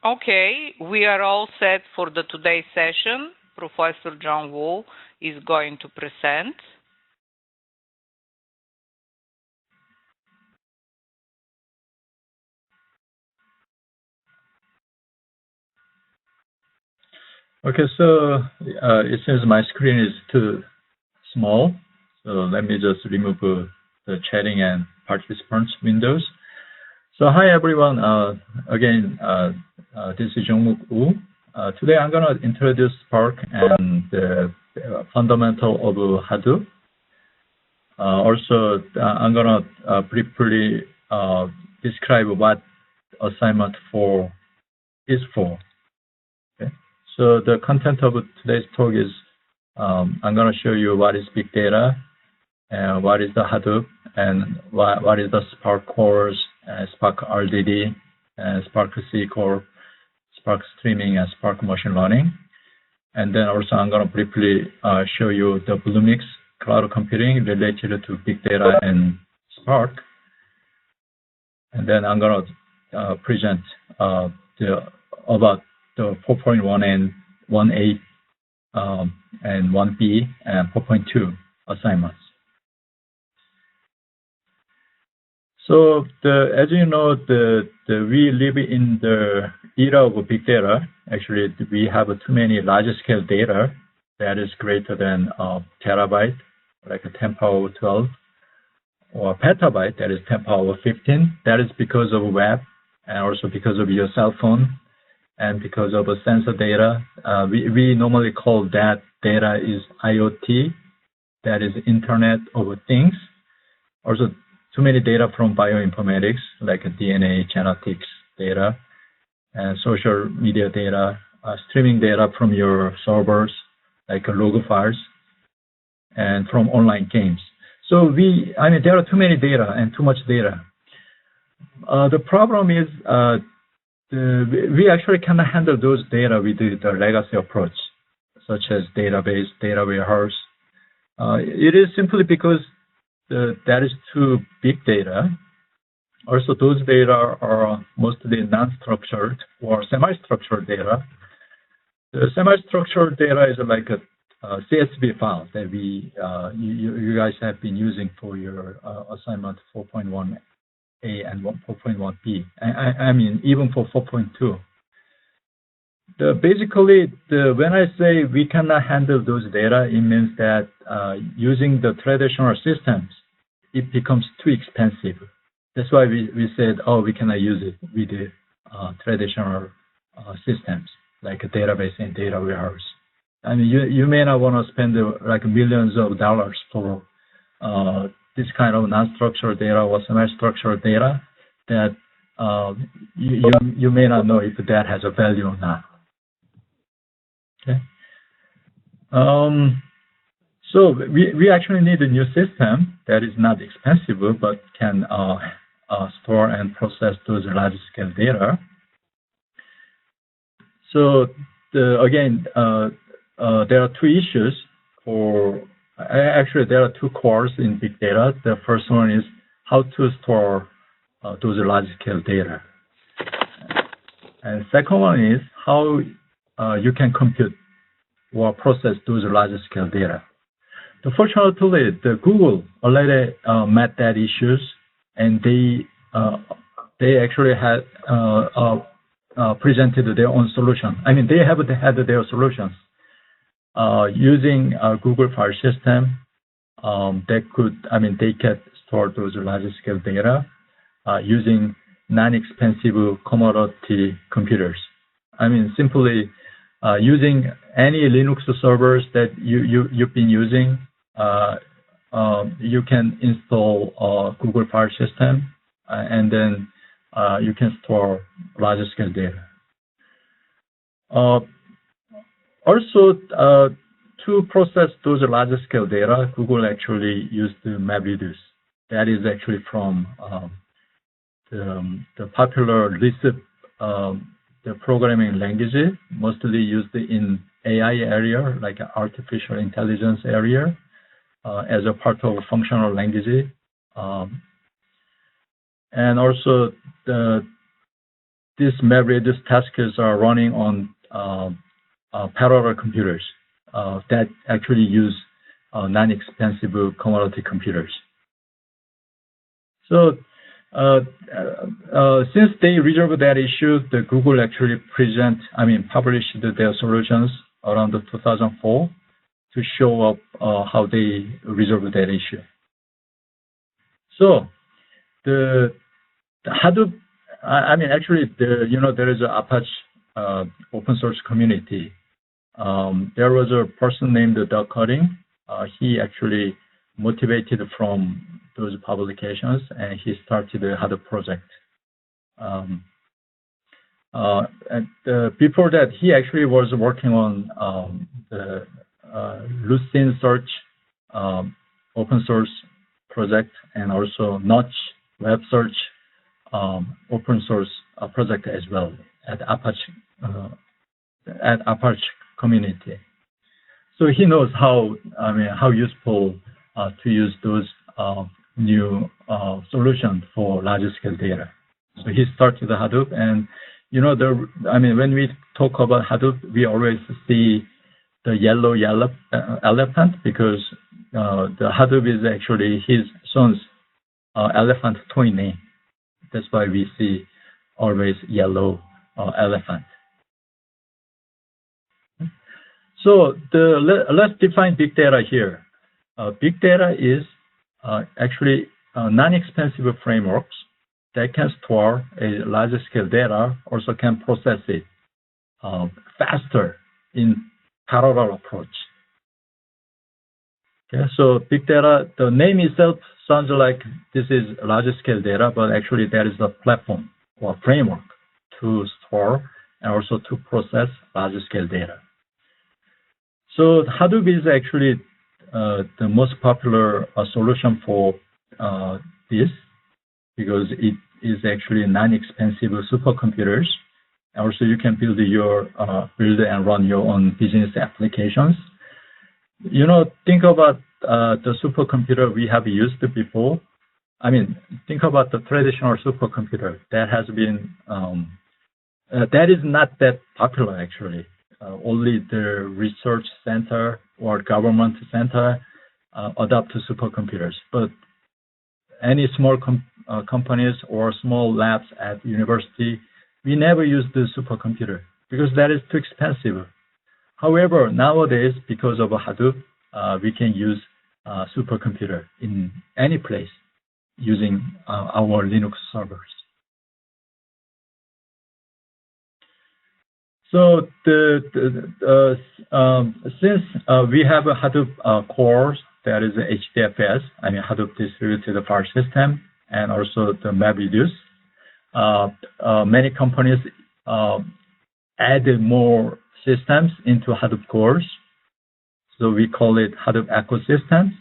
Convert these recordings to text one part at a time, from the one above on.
Okay, we are all set for the today's session. Professor John Wu is going to present. Okay, so it says my screen is too small, so let me just remove the chatting and participants windows. So hi everyone, again, this is Jong-Wook Woo. Today I'm going to introduce Spark and the fundamental of Hadoop. Also, I'm going to briefly describe what assignment 4 is for. Okay. So the content of today's talk is I'm going to show you what is big data, and what is the Hadoop, and what is the Spark cores, Spark RDD, and Spark SQL, Spark streaming, and Spark machine learning. And then also I'm going to briefly show you the Bluemix cloud computing related to big data and Spark. And then I'm going to present about the 4.1 and 1.8 and 1B and 4.2 assignments. So as you know, we live in the era of big data. Actually, we have too many large-scale data that is greater than terabyte, like a 10 power 12, or petabyte, that is 10 power 15. That is because of web, and also because of your cell phone, and because of sensor data. We normally call that data is IoT, that is Internet of Things. Also, too many data from bioinformatics, like DNA, genetics data, and social media data, streaming data from your servers, like log files, and from online games. So there are too many data and too much data. The problem is we actually cannot handle those data with the legacy approach, such as database, data warehouse. It is simply because that is too big data. Also, those data are mostly non-structured or semi-structured data. The semi-structured data is like a CSV file that you guys have been using for your assignment 4.1A and 4.1B. I mean, even for 4.2. Basically, when I say we cannot handle those data, it means that using the traditional systems, it becomes too expensive. That's why we said, oh, we cannot use it with the traditional systems, like a database and data warehouse. I mean, you may not want to spend like millions of dollars for this kind of non-structured data or semi-structured data that you may not know if that has a value or not. Okay. So we actually need a new system that is not expensive but can store and process those large-scale data. So again, there are two issues actually there are two cores in big data. The first one is how to store those large-scale data. And second one is how you can compute or process those large-scale data. Fortunately, the Google already met that issues, and they actually had presented their own solution. I mean, they have had their solutions using Google file system. They can store those large-scale data using non-expensive commodity computers. I mean, simply using any Linux servers that you've been using. You can install Google file system, and then you can store larger scale data. Also, to process those larger scale data, Google actually used MapReduce. That is actually from the popular Lisp, the programming language, mostly used in AI area, like artificial intelligence area, as a part of functional language. And also, these MapReduce tasks are running on parallel computers that actually use non-expensive commodity computers. So since they resolved that issue, the Google actually published their solutions around 2004 to show up how they resolved that issue. So the Hadoop, there is an Apache open source community. There was a person named Doug Cutting. He actually motivated from those publications, and he started a Hadoop project. Before that, he actually was working on the Lucene Search open source project, and also Notch Web Search open source project as well at Apache community. So he knows how useful to use those new solutions for large scale data. So he started the Hadoop, and when we talk about Hadoop, we always see the yellow elephant, because the Hadoop is actually his son's elephant toy name. That's why we see always yellow elephant. So let's define big data here. Big data is actually non-expensive frameworks that can store a large scale data, also can process it faster in parallel approach. Okay, so big data, the name itself sounds like this is large scale data, but actually that is a platform or framework to store and also to process large scale data. So Hadoop is actually the most popular solution for this, because it is actually non-expensive supercomputers. Also, you can build and run your own business applications. Think about the supercomputer we have used before. Think about the traditional supercomputer that has been that is not that popular actually. Only the research center or government center adopt supercomputers. But any small companies or small labs at university, we never use the supercomputer because that is too expensive. However, nowadays, because of Hadoop, we can use supercomputer in any place using our Linux servers. So since we have a Hadoop core, that is HDFS, Hadoop Distributed File System, and also the MapReduce, many companies added more systems into Hadoop cores. So we call it Hadoop ecosystems.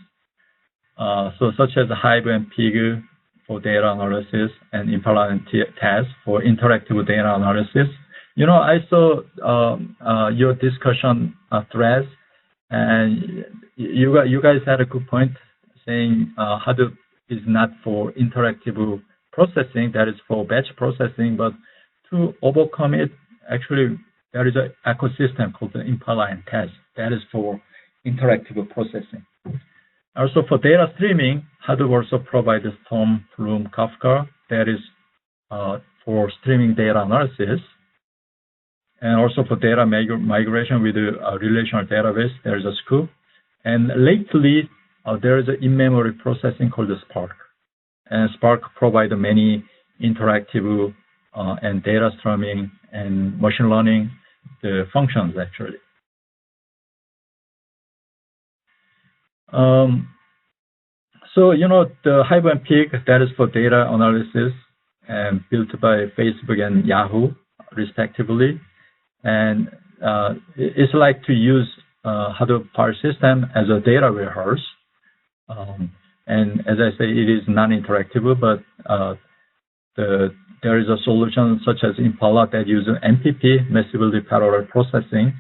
So such as Hive and Pig for data analysis, and Impala and Tez for interactive data analysis. I saw your discussion threads, and you guys had a good point saying Hadoop is not for interactive processing, that is for batch processing, but to overcome it, actually, there is an ecosystem called the Impala and Tez that is for interactive processing. Also for data streaming, Hadoop also provides Storm, Flume, Kafka, that is for streaming data analysis. And also for data migration with a relational database, there is a Sqoop. And lately, there is an in-memory processing called the Spark. And Spark provides many interactive and data streaming and machine learning functions, actually. So, the Hive and Pig, that is for data analysis and built by Facebook and Yahoo, respectively. And it's like to use Hadoop file system as a data warehouse. And as I say, it is non-interactive, but there is a solution such as Impala that uses MPP, massively parallel processing.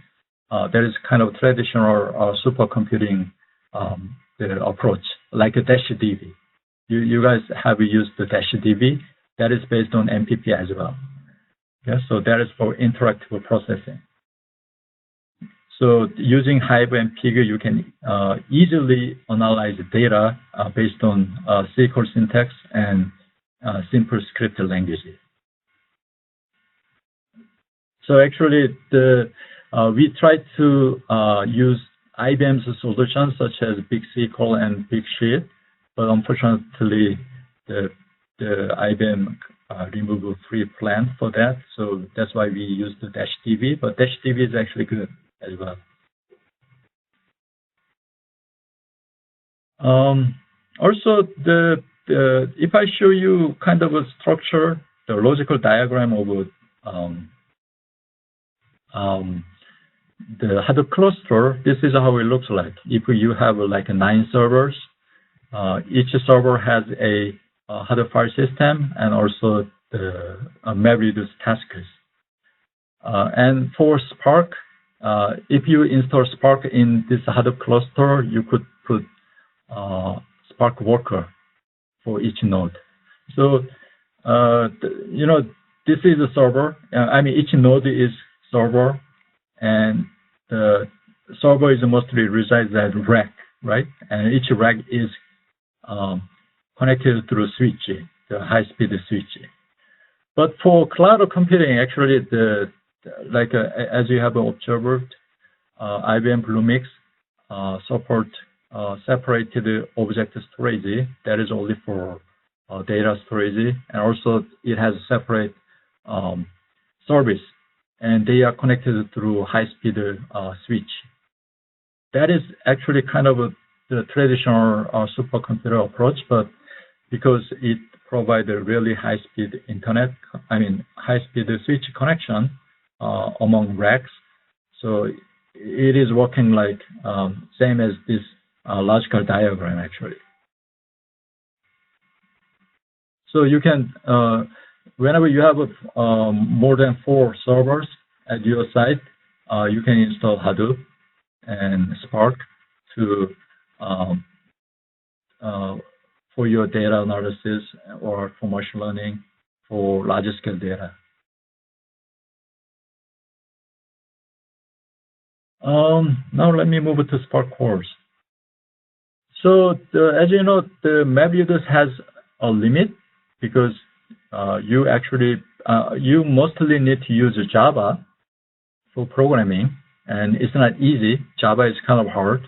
That is kind of traditional supercomputing approach, like a DashDB. You guys have used the DashDB. That is based on MPP as well. Yeah, so that is for interactive processing. So using Hive and Pig, you can easily analyze data based on SQL syntax and simple script languages. So actually, we tried to use IBM's solutions such as BigSQL and BigSheet, but unfortunately, the IBM removed a free plan for that. So that's why we used the DashDB, but DashDB is actually good as well. Also, if I show you kind of a structure, the logical diagram of the Hadoop cluster, this is how it looks like. If you have like 9 servers, each server has a Hadoop file system and also the MapReduce tasks. And for Spark, if you install Spark in this Hadoop cluster, you could put Spark Worker for each node. So, this is a server. Each node is server, and the server is mostly resides at rack, right? And each rack is connected through switch, the high-speed switch. But for cloud computing, actually, as you have observed, IBM Bluemix support separated object storage. That is only for data storage, and also it has a separate service, and they are connected through high-speed switch. That is actually kind of the traditional supercomputer approach, but because it provides a really high-speed high-speed switch connection among racks, so it is working like same as this logical diagram actually. So you can, whenever you have more than 4 servers at your site, you can install Hadoop and Spark to for your data analysis or for machine learning for larger scale data. Now let me move to Spark cores. So as you know, the MapReduce has a limit because you mostly need to use Java for programming, and it's not easy. Java is kind of hard.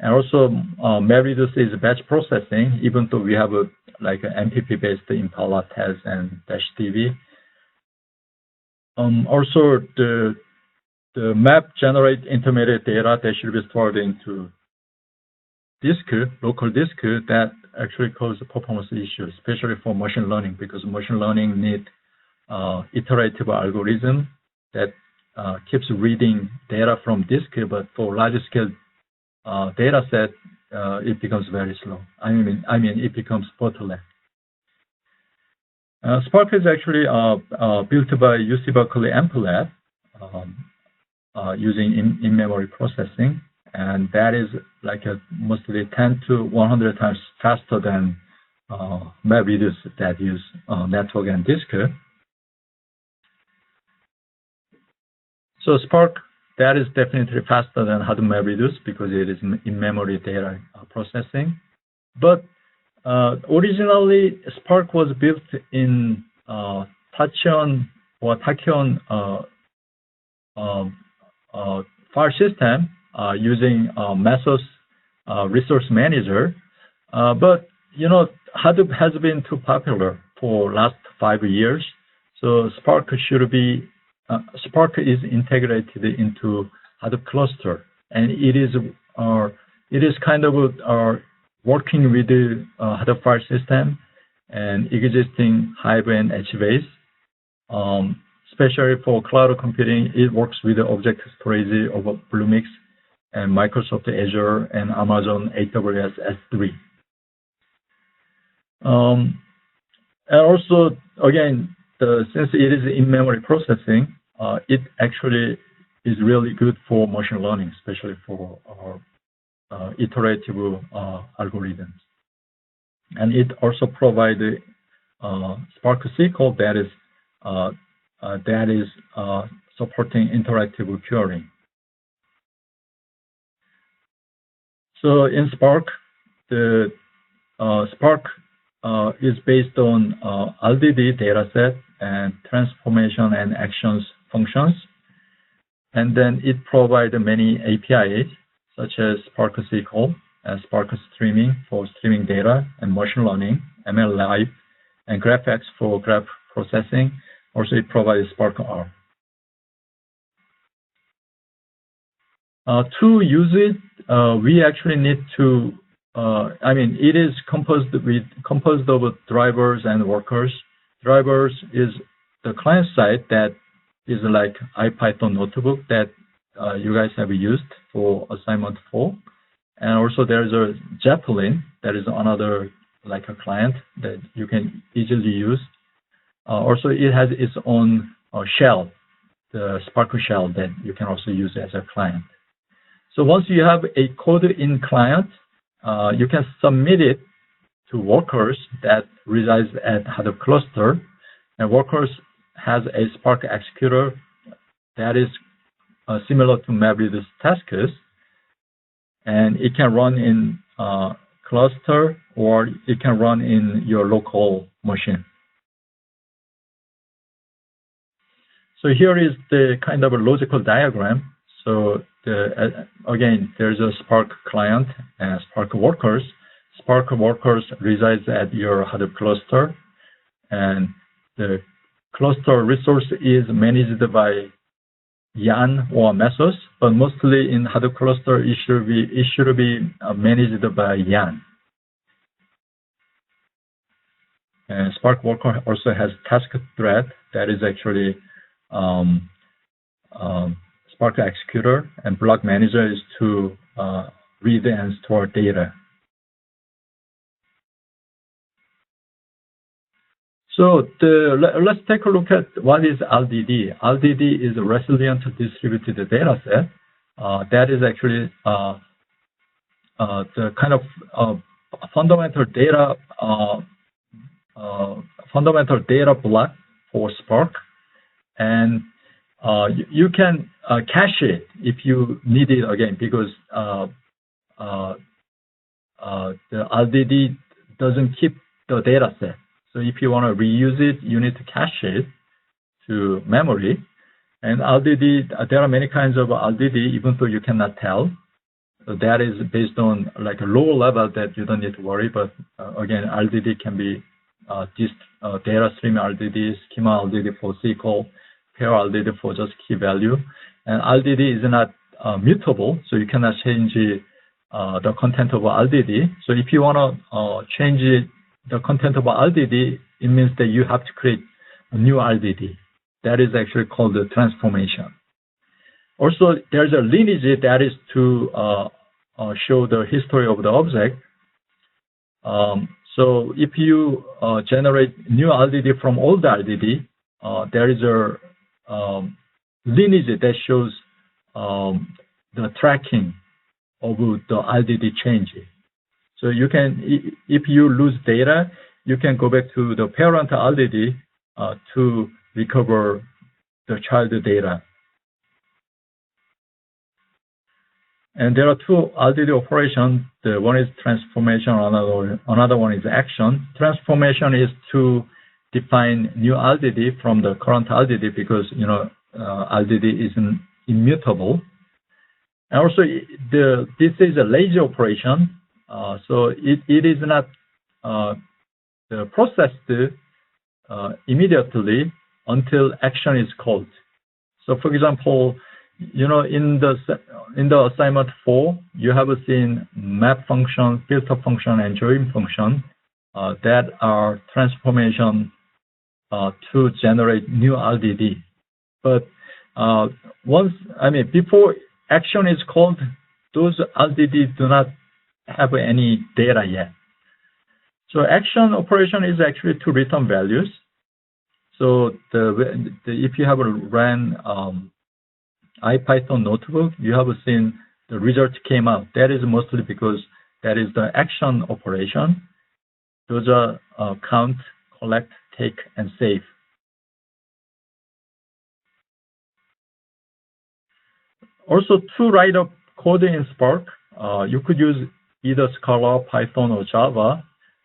And also, MapReduce is batch processing, even though we have an MPP-based Impala, Tez, and DashDB. Also, the map generate intermediate data that should be stored into disk, local disk, that actually causes performance issues, especially for machine learning, because machine learning need iterative algorithm that keeps reading data from disk, but for larger scale data set, it becomes very slow. It becomes bottleneck. Spark is actually built by UC Berkeley MPLAB using in-memory processing, and that is like mostly 10 to 100 times faster than MapReduce that use network and disk. So Spark, that is definitely faster than Hadoop MapReduce because it is in-memory data processing. But originally, Spark was built in Tachyon file system using Mesos resource manager. But Hadoop has been too popular for last 5 years, so Spark is integrated into Hadoop cluster, and it is kind of working with the Hadoop file system and existing Hive and HBase. Especially for cloud computing, it works with the object storage of Bluemix and Microsoft Azure and Amazon AWS S3. And also, again, since it is in-memory processing, it actually is really good for machine learning, especially for our iterative algorithms. And it also provides Spark SQL that is that is supporting interactive querying. So in Spark, the Spark is based on RDD dataset and transformation and actions functions. And then it provides many APIs, such as Spark SQL and Spark Streaming for streaming data, and machine learning, ML Live, and GraphX for graph processing. Also, it provides Spark R. To use it, we actually need to, it is composed of drivers and workers. Drivers is the client side that is like IPython notebook that you guys have used for assignment 4. And also there's a Zeppelin that is another like a client that you can easily use. Also, it has its own shell, the Spark shell that you can also use as a client. So once you have a code in client, you can submit it to workers that resides at Hadoop cluster, and workers has a Spark executor that is similar to MapReduce tasks, and it can run in cluster or it can run in your local machine. So here is the kind of a logical diagram. So again, there's a Spark client and Spark workers. Spark workers resides at your Hadoop cluster, and the cluster resource is managed by Yarn or Mesos, but mostly in Hadoop cluster it should be managed by Yarn. And Spark worker also has task thread that is actually Spark executor, and block manager is to read and store data. So let's take a look at what is RDD. RDD is a resilient distributed data set. That is actually the kind of fundamental data block for Spark, and you can cache it if you need it again, because the RDD doesn't keep the data set. So if you want to reuse it, you need to cache it to memory. And RDD, there are many kinds of RDD, even though you cannot tell. So that is based on like a lower level that you don't need to worry. But again, RDD can be data stream RDD, schema RDD for SQL, pair RDD for just key value. And RDD is not mutable, so you cannot change the content of RDD. So if you want to change the content of RDD, it means that you have to create a new RDD. That is actually called the transformation. Also, there's a lineage that is to show the history of the object. So if you generate new RDD from old RDD, there is a lineage that shows the tracking of the RDD change. So you can, if you lose data, you can go back to the parent RDD to recover the child data. And there are two RDD operations. The one is transformation, another one is action. Transformation is to define new RDD from the current RDD, because RDD is immutable. And also, this is a lazy operation. So it is not processed immediately until action is called. So, for example, in the assignment 4, you have seen map function, filter function, and join function that are transformation to generate new RDD. But before action is called, those RDD do not have any data yet. So action operation is actually to return values. So if you have ran IPython notebook, you have seen the result came out. That is mostly because that is the action operation. Those are count, collect, take, and save. Also, to write up code in Spark, you could use either Scala, Python, or Java.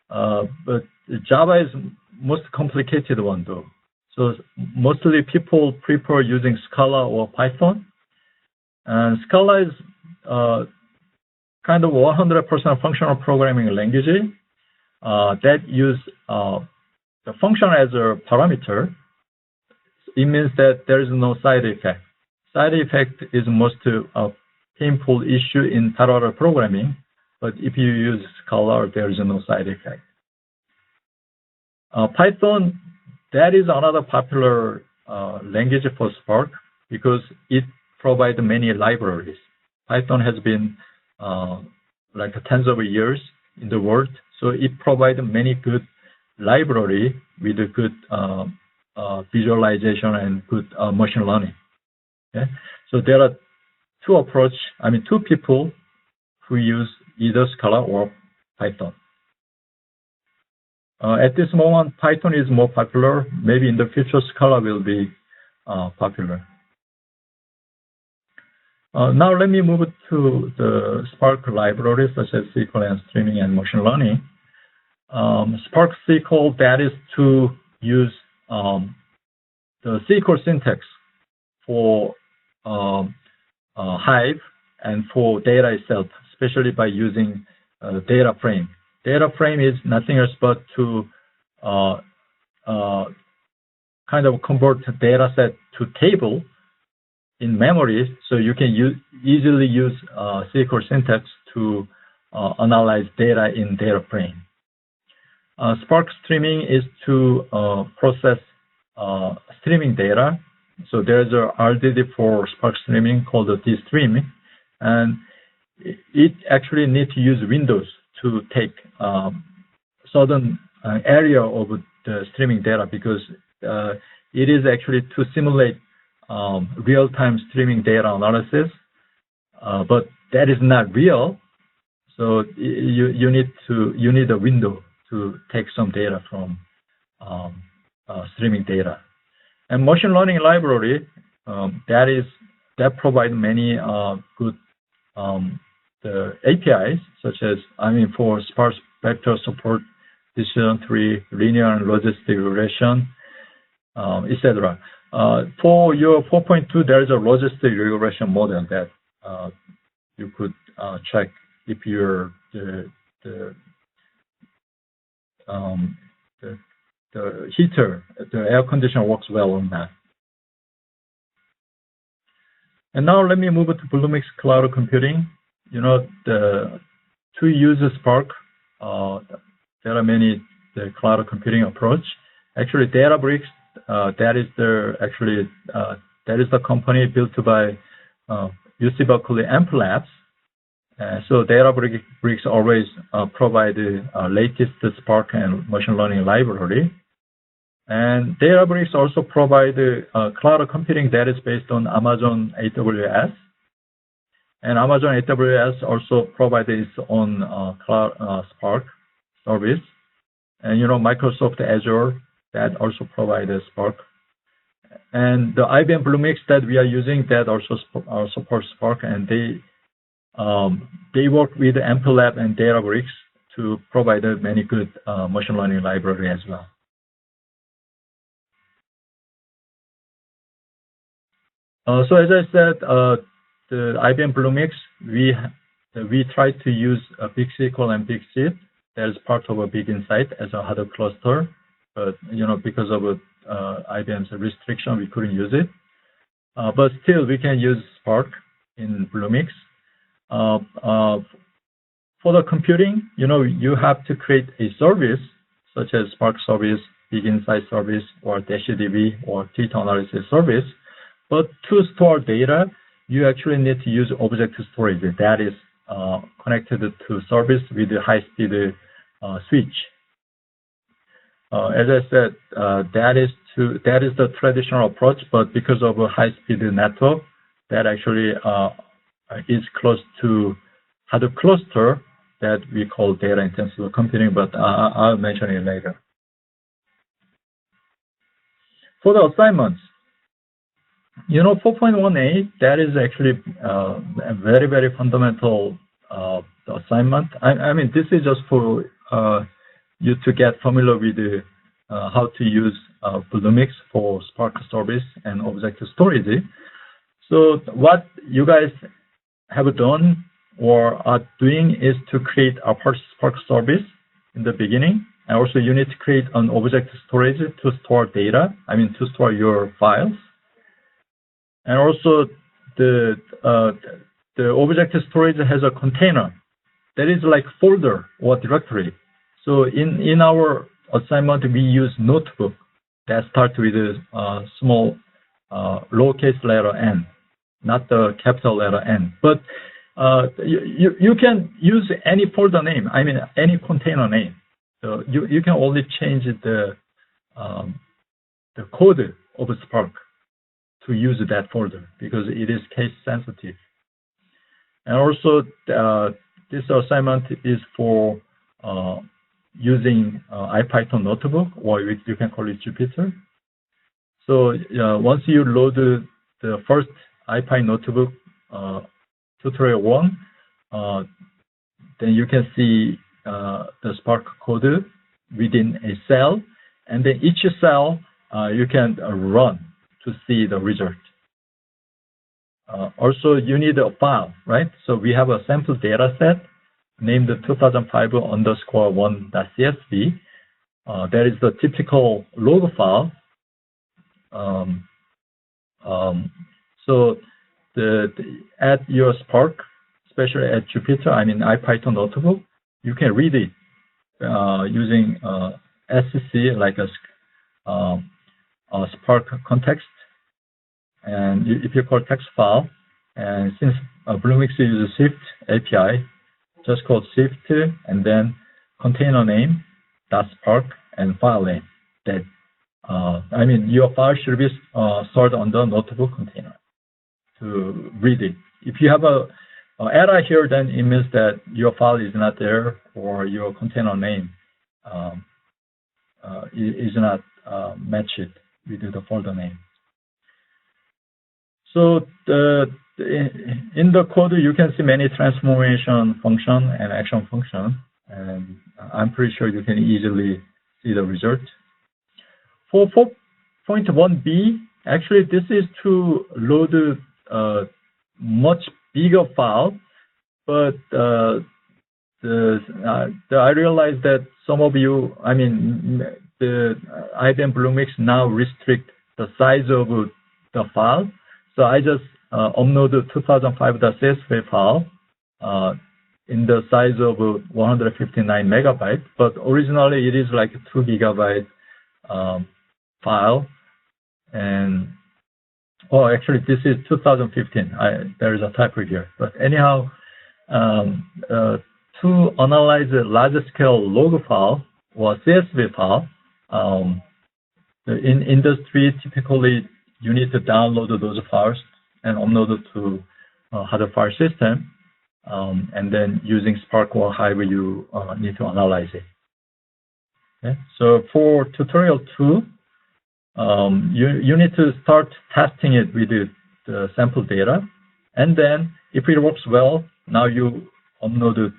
But Java is most complicated one though. So mostly people prefer using Scala or Python. And Scala is kind of 100% functional programming language that use the function as a parameter. It means that there is no side effect. Side effect is most painful issue in parallel programming, but if you use Scala, there is no side effect. Python, that is another popular language for Spark because it provides many libraries. Python has been like tens of years in the world, so it provides many good library with a good visualization and good machine learning. Okay? So there are two people who use either Scala or Python. At this moment, Python is more popular. Maybe in the future, Scala will be popular. Now let me move to the Spark libraries such as SQL and streaming and machine learning. Spark SQL, that is to use the SQL syntax for Hive and for data itself, especially by using data frame. Data frame is nothing else but to kind of convert the data set to table in memory, so you can easily use SQL syntax to analyze data in data frame. Spark streaming is to process streaming data. So there's a RDD for Spark streaming called the dstream, and it actually needs to use Windows to take certain area of the streaming data because it is actually to simulate real-time streaming data analysis, but that is not real. So you need a window to take some data from streaming data. And machine learning library that provide many good the APIs such as for sparse vector support, decision tree, linear and logistic regression, etc. For your 4.2, there is a logistic regression model that you could check if your the heater, the air conditioner works well on that. And now let me move to Bluemix Cloud Computing. To use Spark, there are many the cloud computing approach. Actually, Databricks, that is the company built by UC Berkeley Amp Labs. So Databricks always provide the latest Spark and machine learning library. And Databricks also provide cloud computing that is based on Amazon AWS. And Amazon AWS also provides its own cloud Spark service. And Microsoft Azure, that also provides Spark. And the IBM Bluemix that we are using, that also supports Spark, and they work with AmpLab and Databricks to provide many good machine learning library as well. So as I said, the IBM Bluemix, we try to use a BigSQL and BigSeed that is part of a Big Insight as a Hadoop cluster, but because of IBM's restriction, we couldn't use it. But still, we can use Spark in Bluemix. For the computing, you have to create a service such as Spark service, Big Insight service, or DashDB or data analysis service. But to store data, you actually need to use object storage that is connected to service with a high-speed switch. As I said, that is the traditional approach, but because of a high-speed network, that actually is close to Hadoop cluster that we call data-intensive computing, but I'll mention it later. For the assignments, 4.1a, that is actually a very, very fundamental assignment. I mean, this is just for you to get familiar with how to use Bluemix for Spark service and object storage. So what you guys have done or are doing is to create a Spark service in the beginning. And also you need to create an object storage to store data, to store your files. And also the object storage has a container that is like folder or directory. So in our assignment, we use notebook that starts with a small lowercase letter n, not the capital letter N. But you can use any folder name, any container name. So you can only change the code of Spark to use that folder because it is case sensitive. And also this assignment is for using IPython notebook, or you can call it Jupyter. So once you load the first IPy notebook tutorial 1, then you can see the Spark code within a cell, and then each cell you can run to see the result. Also, you need a file, right? So we have a sample data set named 2005_1.csv. That is the typical log file. So at your Spark, especially at Jupyter, IPython notebook, you can read it using SCC, like a Spark context. And if you call text file, and since Bluemix uses Swift API, just call Swift and then container name .spark and file name. That your file should be stored on the notebook container to read it. If you have a error here, then it means that your file is not there or your container name is not matched with the folder name. So in the code, you can see many transformation function and action function, and I'm pretty sure you can easily see the result. For 4.1b, actually this is to load a much bigger file, but I realized that some of you, the IBM Bluemix now restrict the size of the file. So I just uploaded 2005.csv file in the size of 159 megabytes, but originally it is like a 2 gigabyte file. And actually this is 2015. There is a typo here, but anyhow, to analyze a larger scale log file or CSV file, in industry typically you need to download those files and upload it to hard file system, and then using Spark or Hive you need to analyze it. Okay? So for tutorial 2, you need to start testing it with the sample data, and then if it works well, now you upload the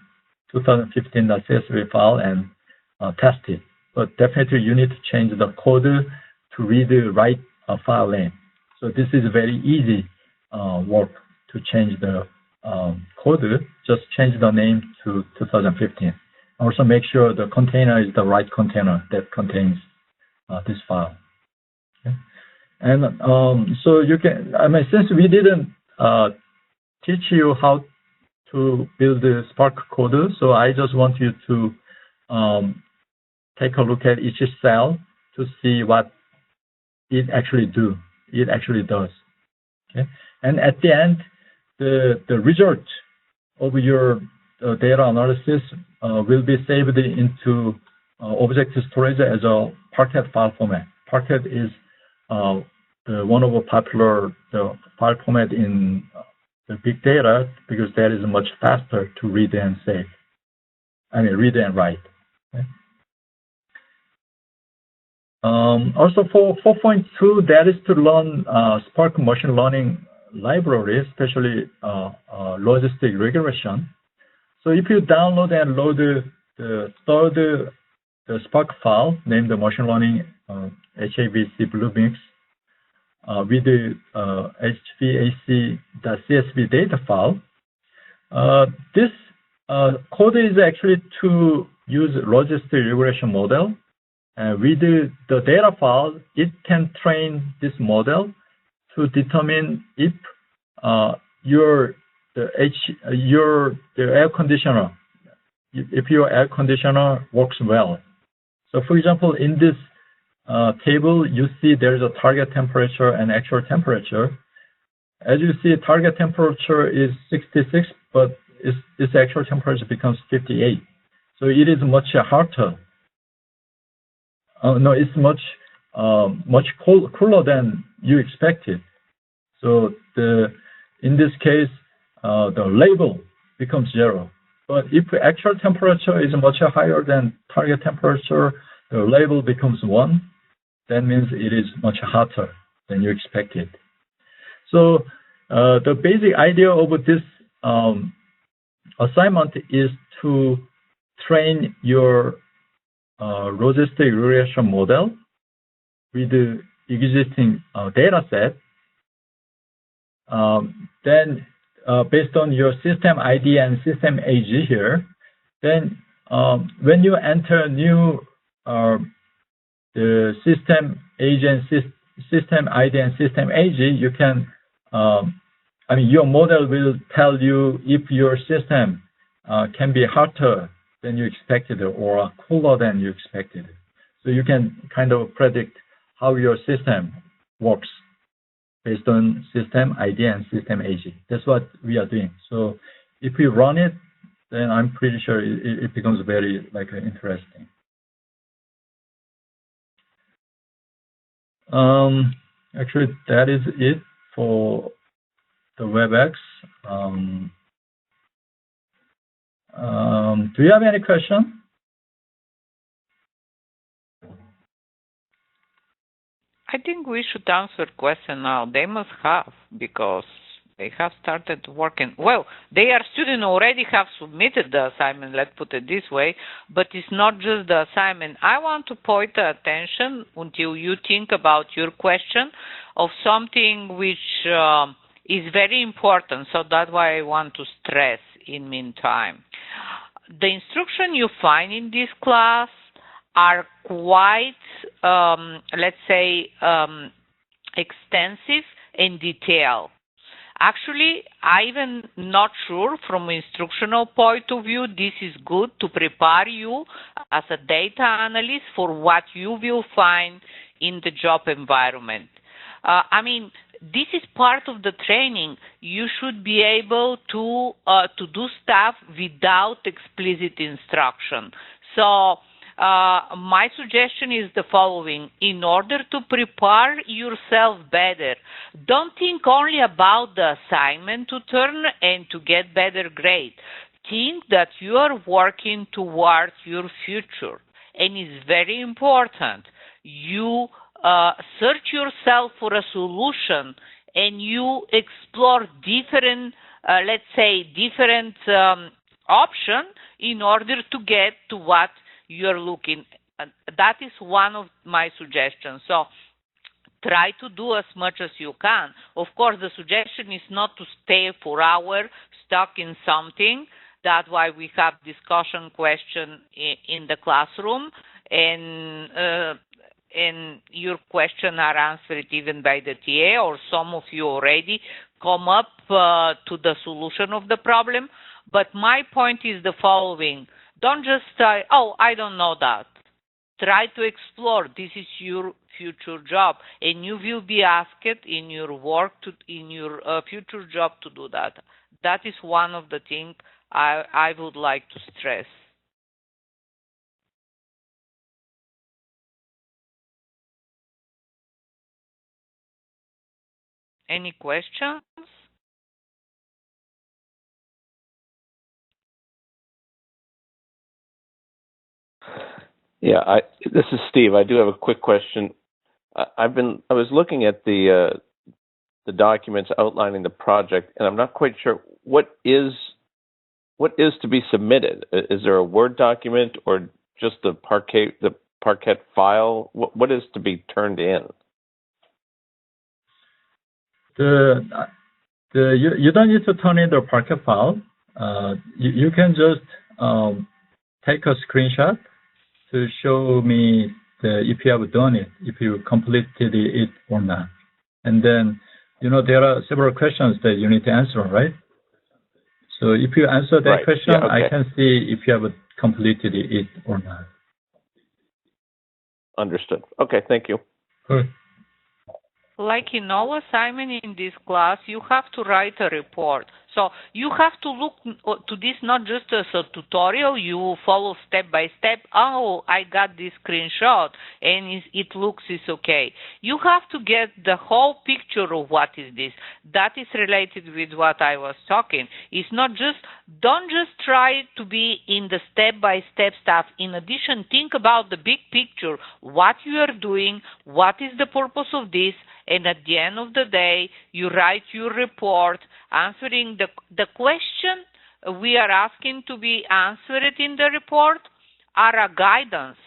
2015.csv file and test it. But definitely you need to change the code to read the right file name. So this is very easy work to change the code. Just change the name to 2015. Also make sure the container is the right container that contains this file. Okay. And so you can, since we didn't teach you how to build the Spark code, so I just want you to take a look at each cell to see what it actually does. Okay, and at the end, the result of your data analysis will be saved into object storage as a Parquet file format. Parquet is one of the popular file format in the big data because that is much faster to read and save. Read and write. Okay. Also for 4.2, that is to learn Spark machine learning library, especially logistic regression. So if you download and load the third Spark file named the machine learning HAVC Bluemix with the HVAC.csv data file, this code is actually to use logistic regression model. With the data file, it can train this model to determine if the air conditioner, if your air conditioner works well. So for example, in this table, you see there's a target temperature and actual temperature. As you see, target temperature is 66, but its actual temperature becomes 58. So it is much hotter. No, it's much cooler than you expected. So in this case, the label becomes 0. But if the actual temperature is much higher than target temperature, the label becomes 1. That means it is much hotter than you expected. So the basic idea of this assignment is to train your logistic regression model with the existing data set. Then based on your system ID and system age here, then when you enter new the system age and system ID and system age, you can, your model will tell you if your system can be hotter than you expected or cooler than you expected. So you can kind of predict how your system works based on system ID and system age. That's what we are doing. So if we run it, then I'm pretty sure it becomes very interesting. Actually, that is it for the WebEx. Do you have any question? I think we should answer question now. They must have, because they have started working. Well, their students already have submitted the assignment, let's put it this way, but it's not just the assignment. I want to point the attention until you think about your question of something which is very important, so that's why I want to stress in meantime. The instruction you find in this class are quite, let's say, extensive and detailed. Actually, I'm even not sure from an instructional point of view this is good to prepare you as a data analyst for what you will find in the job environment. This is part of the training. You should be able to do stuff without explicit instruction. So my suggestion is the following. In order to prepare yourself better, don't think only about the assignment to turn and to get better grade. Think that you are working towards your future. And it's very important. You search yourself for a solution and you explore different, let's say, different options in order to get to what you're looking. That is one of my suggestions. So try to do as much as you can. Of course, the suggestion is not to stay for hours stuck in something. That's why we have discussion question in the classroom, and your questions are answered even by the TA, or some of you already come up to the solution of the problem. But my point is the following. Don't just say, oh, I don't know that. Try to explore. This is your future job, and you will be asked in your work, in your future job to do that. That is one of the things I would like to stress. Any questions? Yeah, this is Steve. I do have a quick question. I was looking at the documents outlining the project, and I'm not quite sure what is to be submitted. Is there a Word document or just the Parquet file? What is to be turned in? You don't need to turn in the Parquet file. You can just take a screenshot to show me if you have done it, if you completed it or not. And then, there are several questions that you need to answer, right? So if you answer that question, yeah, okay. I can see if you have completed it or not. Understood. Okay, thank you. Good. Like in all assignment in this class, you have to write a report. So you have to look to this not just as a tutorial, you follow step by step. Oh, I got this screenshot and it looks okay. You have to get the whole picture of what is this. That is related with what I was talking. It's not just, don't just try to be in the step by step stuff. In addition, think about the big picture, what you are doing, what is the purpose of this, and at the end of the day, you write your report answering the question we are asking to be answered in the report are a guidance.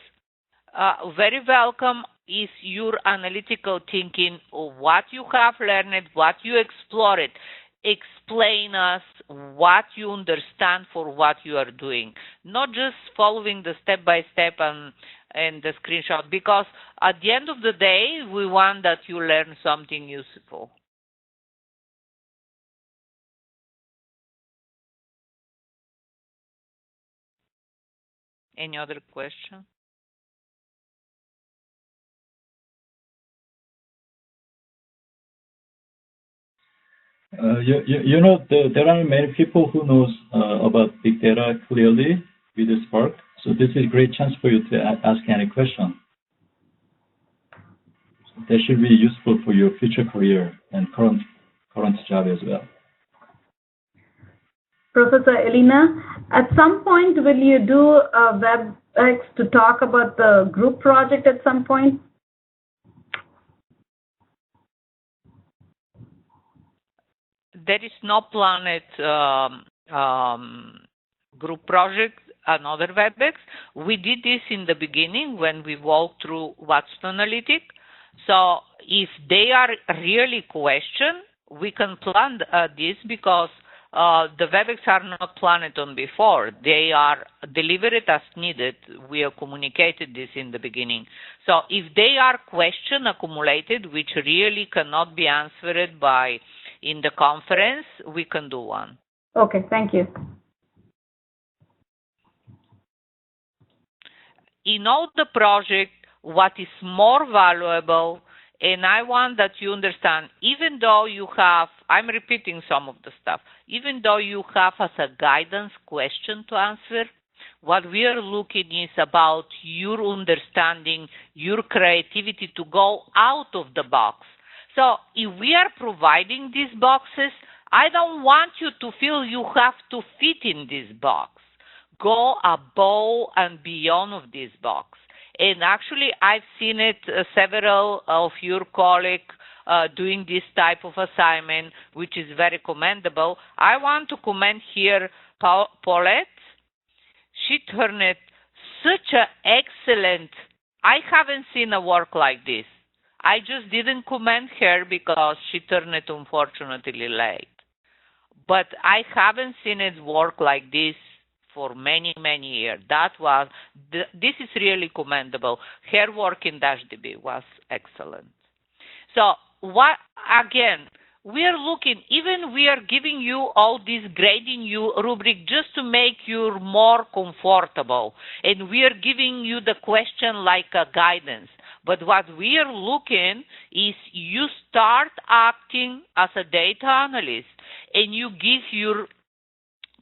Very welcome is your analytical thinking of what you have learned, what you explored. Explain us what you understand for what you are doing, not just following the step by step and the screenshot, because at the end of the day, we want that you learn something useful. Any other question? There are many people who knows about big data clearly with Spark. So this is a great chance for you to ask any question. That should be useful for your future career and current job as well. Professor Elena, at some point, will you do a WebEx to talk about the group project at some point? There is no planned group project, another WebEx. We did this in the beginning when we walked through Watson Analytics. So if they are really questioned, we can plan this because the WebEx are not planned on before. They are delivered as needed. We have communicated this in the beginning. So if they are question accumulated, which really cannot be answered in the conference, we can do one. Okay, thank you. In all the project, what is more valuable, and I want that you understand, even though you have, I'm repeating some of the stuff, even though you have as a guidance question to answer, what we are looking is about your understanding, your creativity to go out of the box. So if we are providing these boxes, I don't want you to feel you have to fit in this box. Go above and beyond of this box. And actually, I've seen it, several of your colleagues doing this type of assignment, which is very commendable. I want to commend here Paulette. She turned it such an excellent, I haven't seen a work like this. I just didn't commend her because she turned it unfortunately late. But I haven't seen it work like this for many, many years. This is really commendable. Her work in DashDB was excellent. So again, we are looking, even we are giving you all this grading you rubric just to make you more comfortable. And we are giving you the question like a guidance. But what we are looking is you start acting as a data analyst and you give your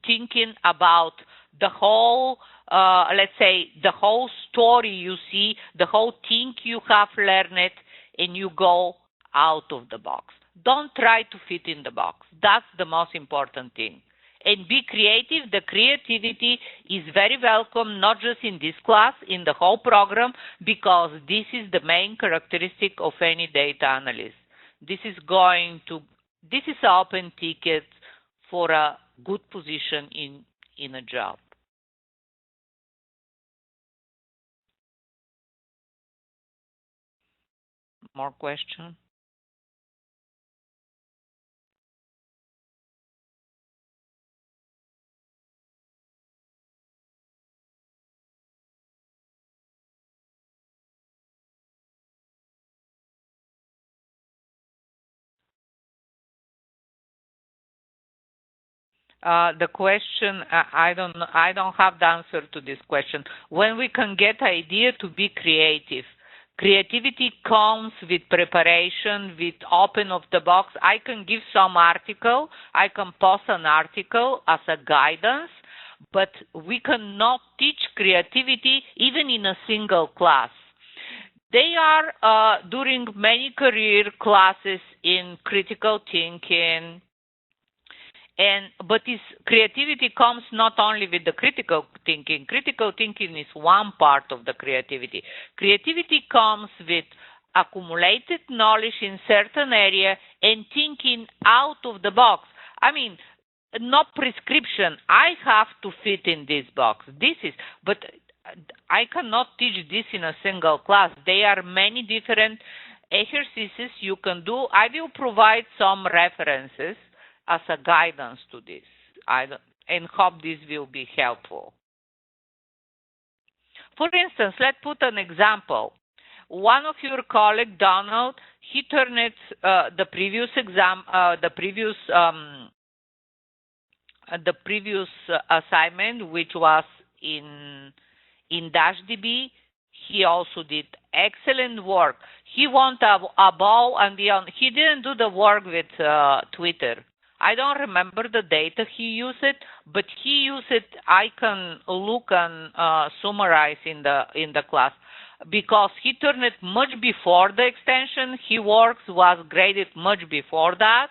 thinking about the whole, let's say, the whole story you see, the whole thing you have learned, and you go out of the box. Don't try to fit in the box. That's the most important thing. and be creative. The creativity is very welcome, not just in this class, in the whole program, because this is the main characteristic of any data analyst. This is an open ticket for a good position in a job. More questions? The question, I don't have the answer to this question. When we can get idea to be creative. Creativity comes with preparation, with open of the box. I can give some article, I can post an article as a guidance, but we cannot teach creativity even in a single class. They are during many career classes in critical thinking, but this creativity comes not only with the critical thinking. Critical thinking is one part of the creativity. Creativity comes with accumulated knowledge in certain area and thinking out of the box. I mean, not prescription. I have to fit in this box. But I cannot teach this in a single class. There are many different exercises you can do. I will provide some references as a guidance to this, and hope this will be helpful. For instance, let's put an example. One of your colleagues, Donald, he turned the previous assignment, which was in DashDB. He also did excellent work. He went above and beyond. He didn't do the work with Twitter. I don't remember the data he used it, but he used it. I can look and summarize in the class, because he turned it much before the extension. His work was graded much before that,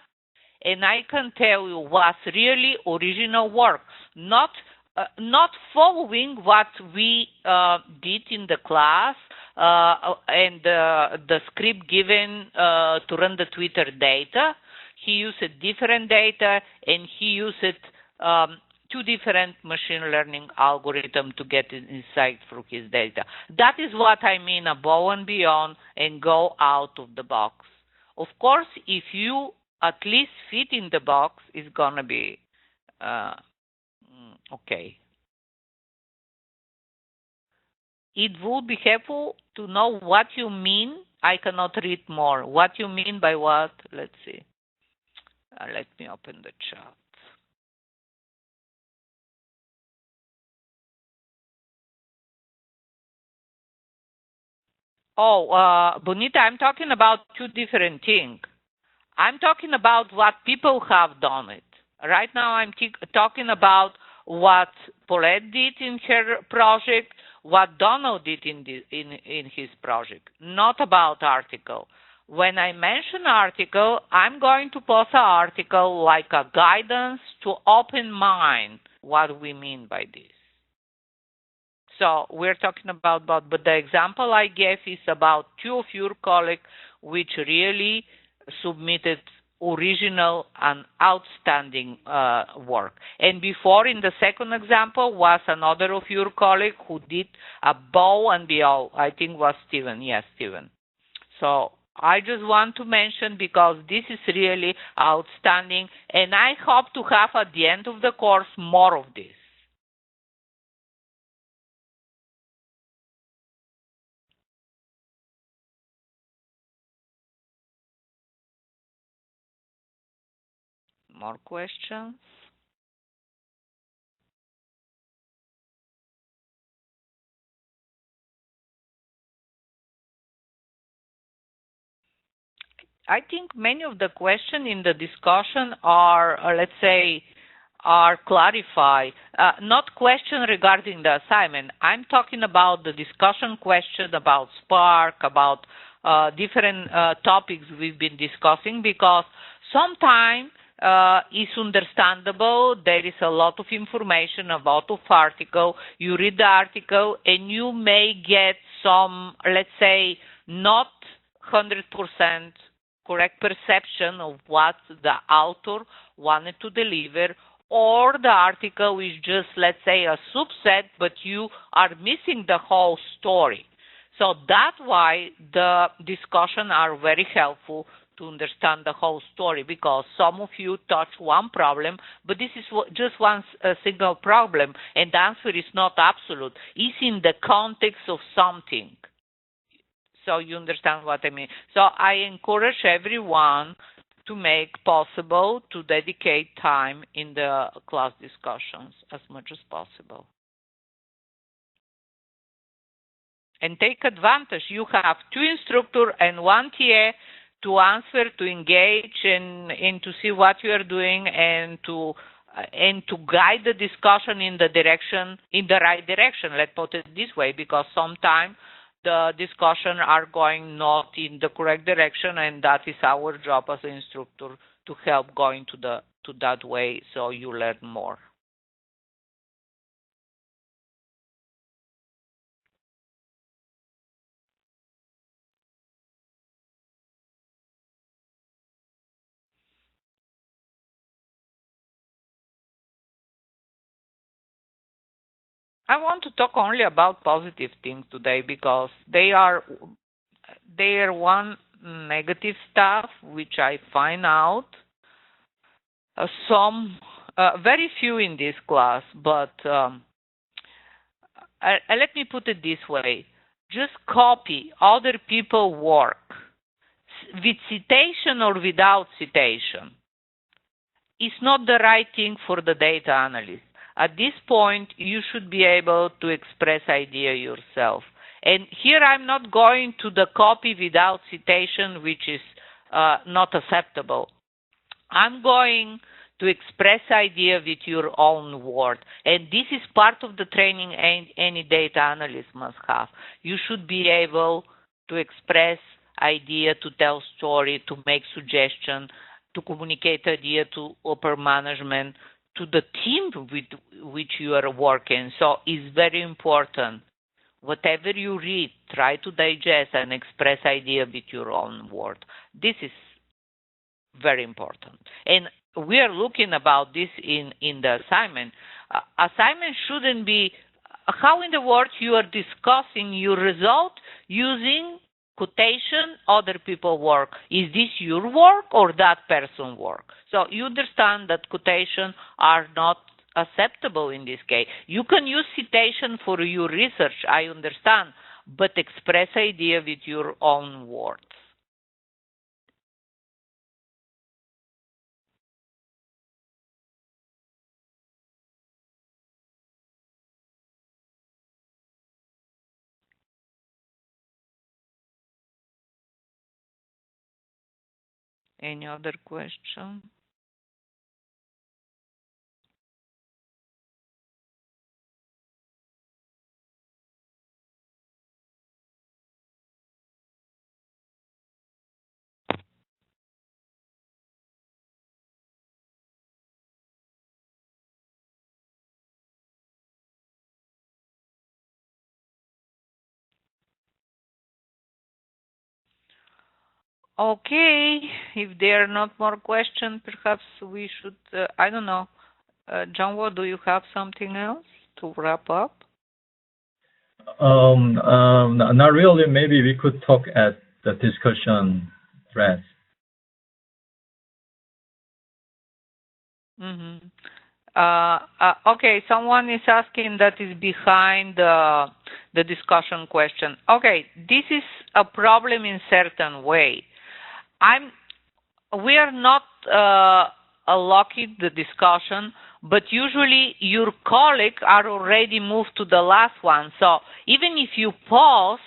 and I can tell you was really original work, not following what we did in the class and the script given to run the Twitter data. He used different data, and he used two different machine learning algorithms to get insight from his data. That is what I mean above and beyond and go out of the box. Of course, if you at least fit in the box, it's going to be okay. It would be helpful to know what you mean. I cannot read more. What you mean by what? Let's see. Let me open the chat. Bonita, I'm talking about two different things. I'm talking about what people have done it. Right now I'm talking about what Paulette did in her project, what Donald did in his project, not about article. When I mention article, I'm going to post an article like a guidance to open mind what we mean by this. So we're talking about, but the example I gave is about two of your colleagues which really submitted original and outstanding work. And before, in the second example, was another of your colleagues who did above and beyond. I think was Steven. Yes, Steven. So I just want to mention, because this is really outstanding, and I hope to have at the end of the course more of this. More questions? I think many of the questions in the discussion are, let's say, are clarified. Not question regarding the assignment. I'm talking about the discussion question about Spark, about different topics we've been discussing, because sometimes is understandable. There is a lot of information about the article. You read the article and you may get some, let's say, not 100% correct perception of what the author wanted to deliver, or the article is just, let's say, a subset, but you are missing the whole story. So that's why the discussions are very helpful to understand the whole story, because some of you touch one problem, but this is just one single problem, and the answer is not absolute. It's in the context of something. So you understand what I mean. So I encourage everyone to make possible to dedicate time in the class discussions as much as possible. And take advantage. You have 2 instructors and 1 TA to answer, to engage, and to see what you are doing, and to guide the discussion in the right direction. Let's put it this way, because sometimes the discussion are going not in the correct direction, and that is our job as an instructor to help going to that way, so you learn more. I want to talk only about positive things today, because they are one negative stuff which I find out. Some very few in this class, but let me put it this way: just copy other people's work with citation or without citation. It's not the right thing for the data analyst. At this point, you should be able to express idea yourself. And here I'm not going to the copy without citation, which is not acceptable. I'm going to express idea with your own word. And this is part of the training any data analyst must have. You should be able to express idea, to tell story, to make suggestion, to communicate idea to upper management, to the team with which you are working. So it's very important. Whatever you read, try to digest and express idea with your own word. This is very important. And we are looking about this in the assignment. Assignment shouldn't be how in the world you are discussing your result using quotation, other people work. Is this your work or that person work? So you understand that quotation are not acceptable in this case. You can use citation for your research, I understand, but express idea with your own words. Any other question? Okay, if there are not more questions, perhaps we should, I don't know. John, do you have something else to wrap up? Not really. Maybe we could talk at the discussion thread. Mm-hmm. Okay, someone is asking that is behind the discussion question. Okay, this is a problem in certain way. We are not locking the discussion, but usually your colleagues are already moved to the last one. So even if you pause,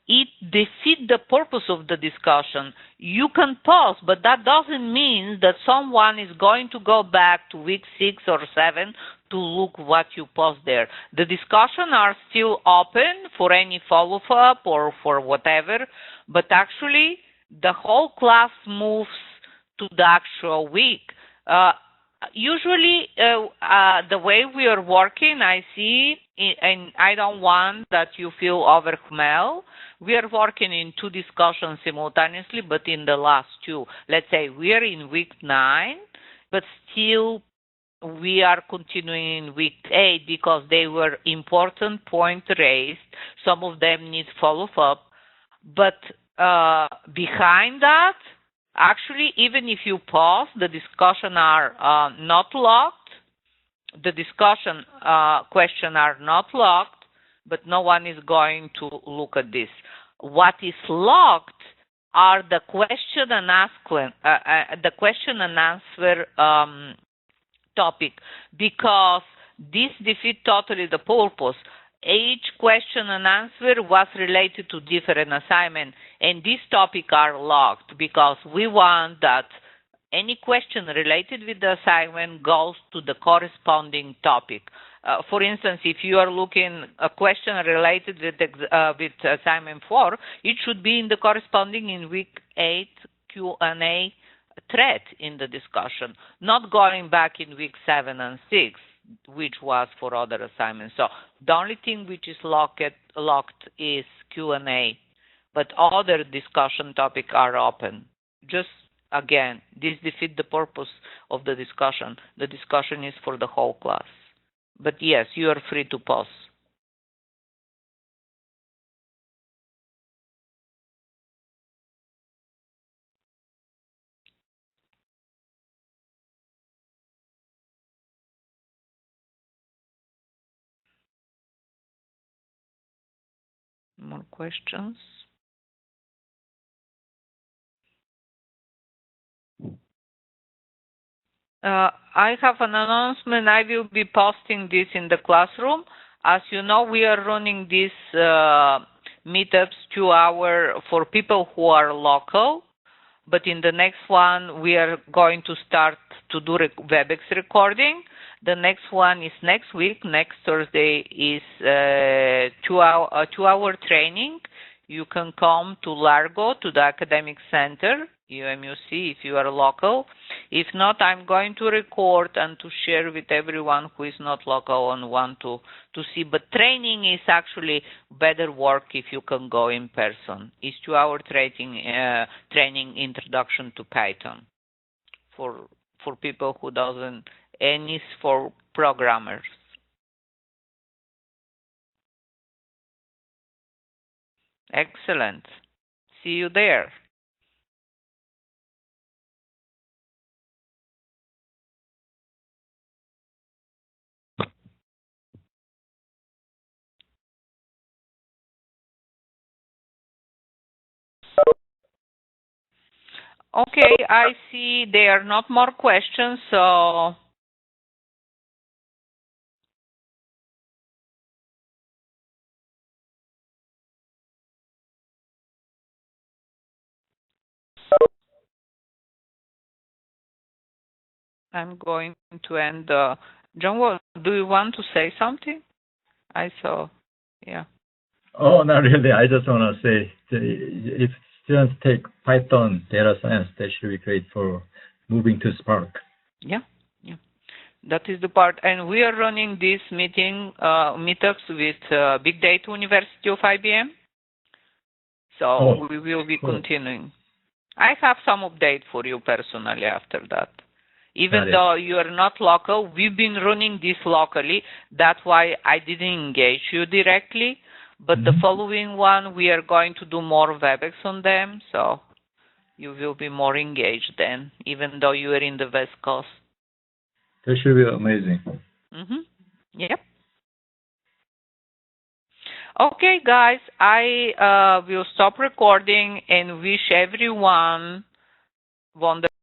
it defeats the purpose of the discussion. You can pause, but that doesn't mean that someone is going to go back to week 6 or 7 to look what you post there. The discussions are still open for any follow-up or for whatever, but actually the whole class moves to the actual week. Usually, the way we are working, I see, and I don't want that you feel overwhelmed. We are working in 2 discussions simultaneously, but in the last 2, let's say we are in week 9, but still we are continuing in week 8 because they were important points raised. Some of them need follow-up. But behind that, actually, even if you pause, the discussion are not locked. The discussion question are not locked, but no one is going to look at this. What is locked are the question and answer topic, because this defeats totally the purpose. Each question and answer was related to different assignment, and these topics are locked because we want that any question related with the assignment goes to the corresponding topic. For instance, if you are looking a question related with assignment 4, it should be in the corresponding in week 8 Q&A thread in the discussion, not going back in week 7 and 6, which was for other assignments. So the only thing which is locked is Q&A, but other discussion topics are open. Just again, this defeats the purpose of the discussion. The discussion is for the whole class. But yes, you are free to pause. More questions? I have an announcement. I will be posting this in the classroom. As you know, we are running these meetups 2 hours for people who are local. But in the next one, we are going to start to do WebEx recording. The next one is next week. Next Thursday is a 2-hour training. You can come to Largo, to the Academic Center, UMUC, if you are local. If not, I'm going to record and to share with everyone who is not local and want to see. But training is actually better work if you can go in person. It's 2-hour training introduction to Python for people who doesn't, and it's for programmers. Excellent. See you there. Okay, I see there are not more questions, so I'm going to end. John, do you want to say something? I saw, yeah. Oh, not really. I just want to say, if students take Python data science, that should be great for moving to Spark. Yeah. That is the part. And we are running this meetups with Big Data University of IBM. So we will be continuing. I have some update for you personally after that. Even though you are not local, we've been running this locally. That's why I didn't engage you directly. But the following one, we are going to do more WebEx on them. So you will be more engaged then, even though you are in the West Coast. That should be amazing. Yep. Okay, guys, I will stop recording and wish everyone wonderful.